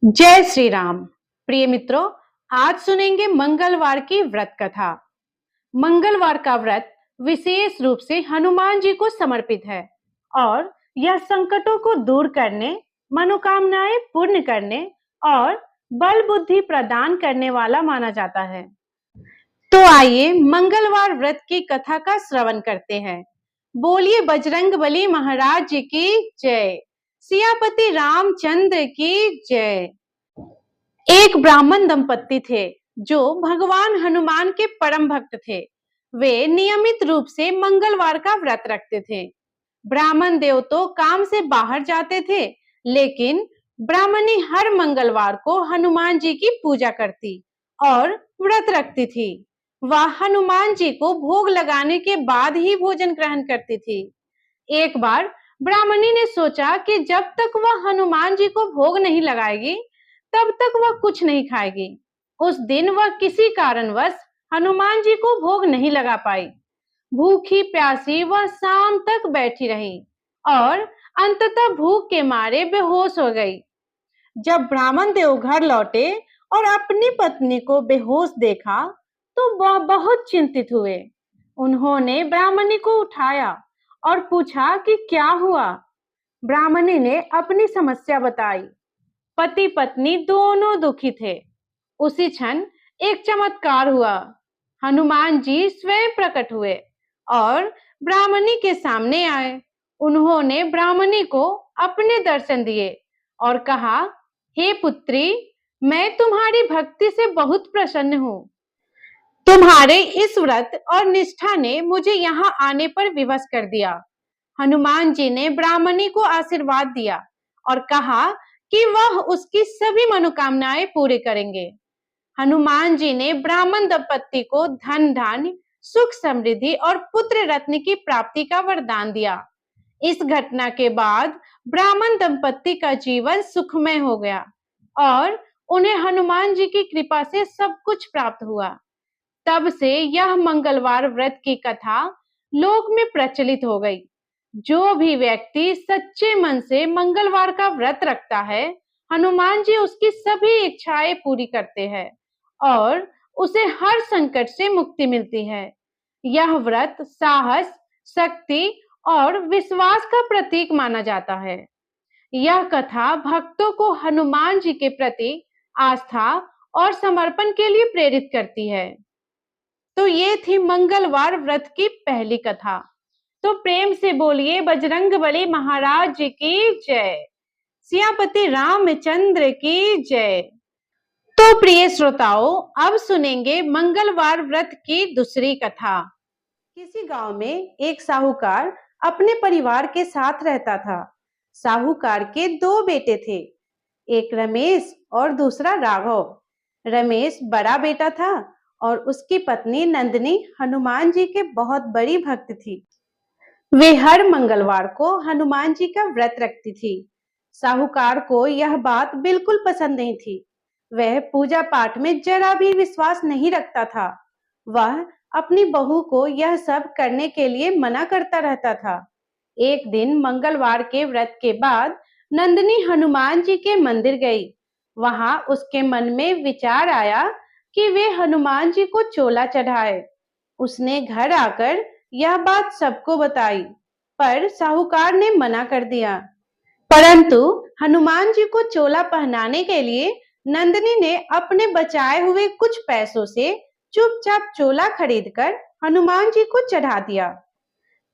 जय श्री राम। प्रिय मित्रों, आज सुनेंगे मंगलवार की व्रत कथा। मंगलवार का व्रत विशेष रूप से हनुमान जी को समर्पित है और यह संकटों को दूर करने, मनोकामनाएं पूर्ण करने और बल बुद्धि प्रदान करने वाला माना जाता है। तो आइए मंगलवार व्रत की कथा का श्रवण करते हैं। बोलिए बजरंगबली महाराज जी की जय, सियापति रामचंद्र की जय। एक ब्राह्मण दंपत्ति थे जो भगवान हनुमान के परम भक्त थे। वे नियमित रूप से मंगलवार का व्रत रखते थे। ब्राह्मण देव तो काम से बाहर जाते थे, लेकिन ब्राह्मणी हर मंगलवार को हनुमान जी की पूजा करती और व्रत रखती थी। वह हनुमान जी को भोग लगाने के बाद ही भोजन ग्रहण करती थी। एक बार ब्राह्मणी ने सोचा कि जब तक वह हनुमान जी को भोग नहीं लगाएगी, तब तक वह कुछ नहीं खाएगी। उस दिन वह किसी कारणवश हनुमान जी को भोग नहीं लगा पाई। भूखी प्यासी वह शाम तक बैठी रही और अंततः भूख के मारे बेहोश हो गई। जब ब्राह्मण देव घर लौटे और अपनी पत्नी को बेहोश देखा, तो वह बहुत चिंतित हुए। उन्होंने ब्राह्मणी को उठाया और पूछा कि क्या हुआ। ब्राह्मणी ने अपनी समस्या बताई। पति पत्नी दोनों दुखी थे। उसी क्षण एक चमत्कार हुआ। हनुमान जी स्वयं प्रकट हुए और ब्राह्मणी के सामने आए। उन्होंने ब्राह्मणी को अपने दर्शन दिए और कहा, हे पुत्री, मैं तुम्हारी भक्ति से बहुत प्रसन्न हूँ। तुम्हारे इस व्रत और निष्ठा ने मुझे यहाँ आने पर विवश कर दिया। हनुमान जी ने ब्राह्मणी को आशीर्वाद दिया और कहा कि वह उसकी सभी मनोकामनाएं पूरी करेंगे। हनुमान जी ने ब्राह्मण दंपत्ति को धन धान्य, सुख समृद्धि और पुत्र रत्न की प्राप्ति का वरदान दिया। इस घटना के बाद ब्राह्मण दंपत्ति का जीवन सुखमय हो गया और उन्हें हनुमान जी की कृपा से सब कुछ प्राप्त हुआ। तब से यह मंगलवार व्रत की कथा लोक में प्रचलित हो गई। जो भी व्यक्ति सच्चे मन से मंगलवार का व्रत रखता है, हनुमान जी उसकी सभी इच्छाएं पूरी करते हैं और उसे हर संकट से मुक्ति मिलती है। यह व्रत साहस, शक्ति और विश्वास का प्रतीक माना जाता है। यह कथा भक्तों को हनुमान जी के प्रति आस्था और समर्पण के लिए प्रेरित करती है। तो ये थी मंगलवार व्रत की पहली कथा। तो प्रेम से बोलिए बजरंगबली महाराज जी की जय, सियापति रामचंद्र की जय। तो प्रिय श्रोताओं, अब सुनेंगे मंगलवार व्रत की दूसरी कथा। किसी गांव में एक साहूकार अपने परिवार के साथ रहता था। साहूकार के दो बेटे थे, एक रमेश और दूसरा राघव। रमेश बड़ा बेटा था और उसकी पत्नी नंदिनी हनुमान जी के बहुत बड़ी भक्त थी। वे हर मंगलवार को हनुमान जी का व्रत रखती थी। साहूकार को यह बात बिल्कुल पसंद नहीं थी। वह पूजा पाठ में जरा भी विश्वास नहीं रखता था। वह अपनी बहू को यह सब करने के लिए मना करता रहता था। एक दिन मंगलवार के व्रत के बाद नंदिनी हनुमान जी के मंदिर गई। वहां उसके मन में विचार आया कि वे हनुमान जी को चोला चढ़ाए। उसने घर आकर यह बात सबको बताई, पर साहूकार ने मना कर दिया। परंतु हनुमान जी को चोला पहनाने के लिए नंदिनी ने अपने बचाए हुए कुछ पैसों से चुपचाप चोला खरीदकर हनुमान जी को चढ़ा दिया।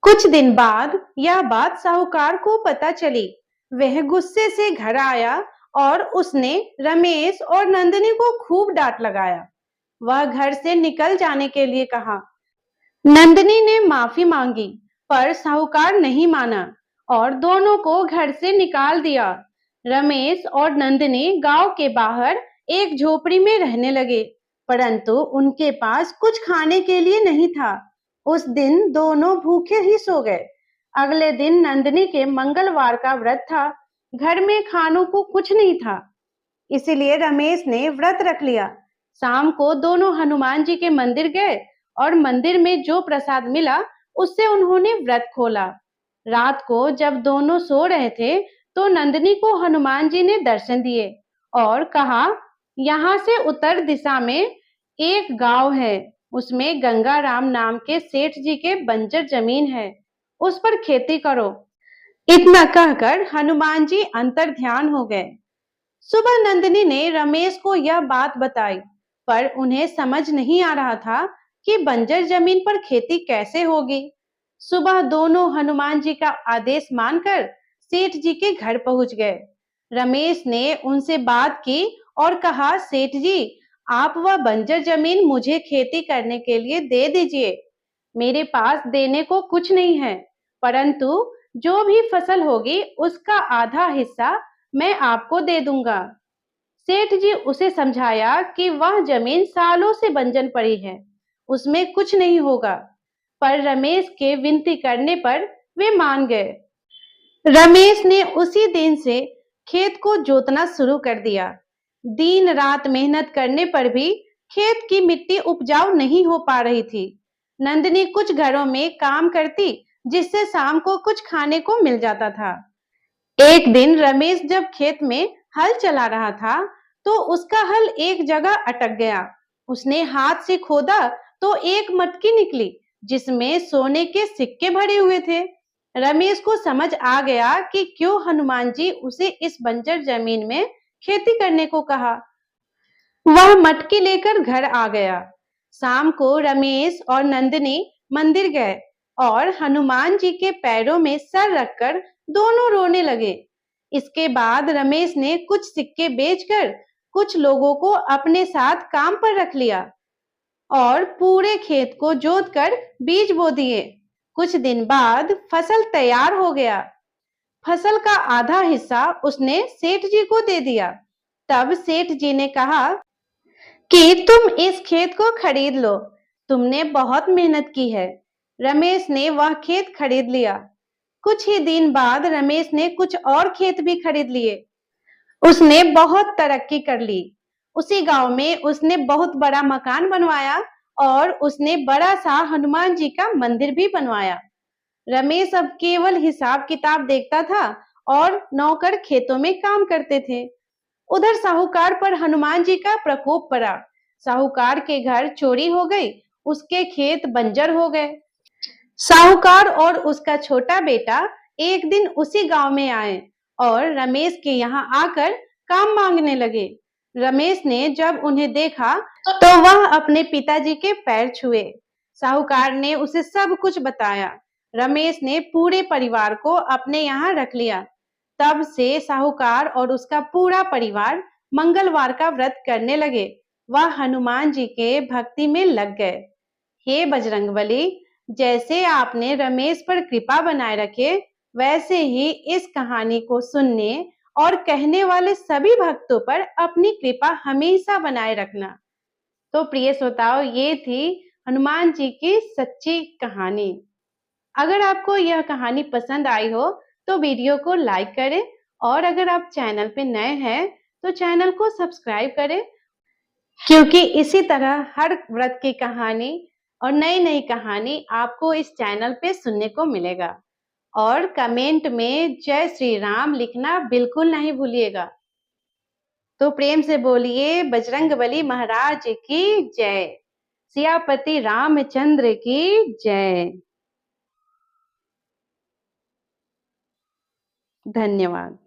कुछ दिन बाद यह बात साहूकार को पता चली। वह गुस्से से घर आया और उसने रमेश और नंदिनी को खूब डांट लगाया। वह घर से निकल जाने के लिए कहा। नंदिनी ने माफी मांगी, पर साहूकार नहीं माना और दोनों को घर से निकाल दिया। रमेश और नंदिनी गांव के बाहर एक झोपड़ी में रहने लगे, परंतु उनके पास कुछ खाने के लिए नहीं था। उस दिन दोनों भूखे ही सो गए। अगले दिन नंदिनी के मंगलवार का व्रत था। घर में खानों को कुछ नहीं था, इसीलिए रमेश ने व्रत रख लिया। शाम को दोनों हनुमान जी के मंदिर गए और मंदिर में जो प्रसाद मिला उससे उन्होंने व्रत खोला। रात को जब दोनों सो रहे थे, तो नंदिनी को हनुमान जी ने दर्शन दिए। और कहा, यहाँ से उत्तर दिशा में एक गांव है, उसमें गंगाराम नाम के सेठ जी के बंजर जमीन है, उस पर खेती करो। इतना कहकर हनुमान जी अंतर ध्यान हो गए। सुबह नंदिनी ने रमेश को यह बात बताई, पर उन्हें समझ नहीं आ रहा था कि बंजर जमीन पर खेती कैसे होगी। सुबह दोनों हनुमान जी का आदेश मानकर सेठ जी के घर पहुंच गए। रमेश ने उनसे बात की और कहा, सेठ जी, आप वह बंजर जमीन मुझे खेती करने के लिए दे दीजिए। मेरे पास देने को कुछ नहीं है, परंतु जो भी फसल होगी उसका आधा हिस्सा मैं आपको दे दूंगा। सेठ जी उसे समझाया कि वह जमीन सालों से बंजर पड़ी है, उसमें कुछ नहीं होगा। पर रमेश के विनती करने पर वे मान गए। रमेश ने उसी दिन से खेत को जोतना शुरू कर दिया। दिन रात मेहनत करने पर भी खेत की मिट्टी उपजाऊ नहीं हो पा रही थी। नंदिनी कुछ घरों में काम करती, जिससे शाम को कुछ खाने को मिल जाता था। एक दिन रमेश जब खेत में हल चला रहा था, तो उसका हल एक जगह अटक गया। उसने हाथ से खोदा तो एक मटकी निकली, जिसमें सोने के सिक्के भरे हुए थे। रमेश को समझ आ गया कि क्यों हनुमान जी उसे इस बंजर जमीन में खेती करने को कहा। वह मटकी लेकर घर आ गया। शाम को रमेश और नंदिनी मंदिर गए और हनुमान जी के पैरों में सर रखकर दोनों रोने लगे। इसके बाद रमेश ने कुछ सिक्के बेचकर कुछ लोगों को अपने साथ काम पर रख लिया और पूरे खेत को जोतकर बीज बो दिए। कुछ दिन बाद फसल तैयार हो गया। फसल का आधा हिस्सा उसने सेठ जी को दे दिया। तब सेठ जी ने कहा कि तुम इस खेत को खरीद लो, तुमने बहुत मेहनत की है। रमेश ने वह खेत खरीद लिया। कुछ ही दिन बाद रमेश ने कुछ और खेत भी खरीद लिए। उसने बहुत तरक्की कर ली। उसी गांव में उसने बहुत बड़ा मकान बनवाया और उसने बड़ा सा हनुमान जी का मंदिर भी बनवाया। रमेश अब केवल हिसाब किताब देखता था और नौकर खेतों में काम करते थे। उधर साहूकार पर हनुमान जी का प्रकोप पड़ा। साहूकार के घर चोरी हो गई, उसके खेत बंजर हो गए। साहूकार और उसका छोटा बेटा एक दिन उसी गांव में आए और रमेश के यहाँ आकर काम मांगने लगे। रमेश ने जब उन्हें देखा तो वह अपने पिताजी के पैर छुए। साहूकार ने उसे सब कुछ बताया। रमेश ने पूरे परिवार को अपने यहाँ रख लिया। तब से साहूकार और उसका पूरा परिवार मंगलवार का व्रत करने लगे। वह हनुमान जी के भक्ति में लग गए। हे बजरंगबली, जैसे आपने रमेश पर कृपा बनाए रखे, वैसे ही इस कहानी को सुनने और कहने वाले सभी भक्तों पर अपनी कृपा हमेशा बनाए रखना। तो प्रिय श्रोताओं, ये थी हनुमान जी की सच्ची कहानी। अगर आपको यह कहानी पसंद आई हो तो वीडियो को लाइक करें और अगर आप चैनल पे नए हैं तो चैनल को सब्सक्राइब करें, क्योंकि इसी तरह हर व्रत की कहानी और नई नई कहानी आपको इस चैनल पे सुनने को मिलेगा। और कमेंट में जय श्री राम लिखना बिल्कुल नहीं भूलिएगा। तो प्रेम से बोलिए बजरंगबली महाराज की जय, सियापति रामचंद्र की जय। धन्यवाद।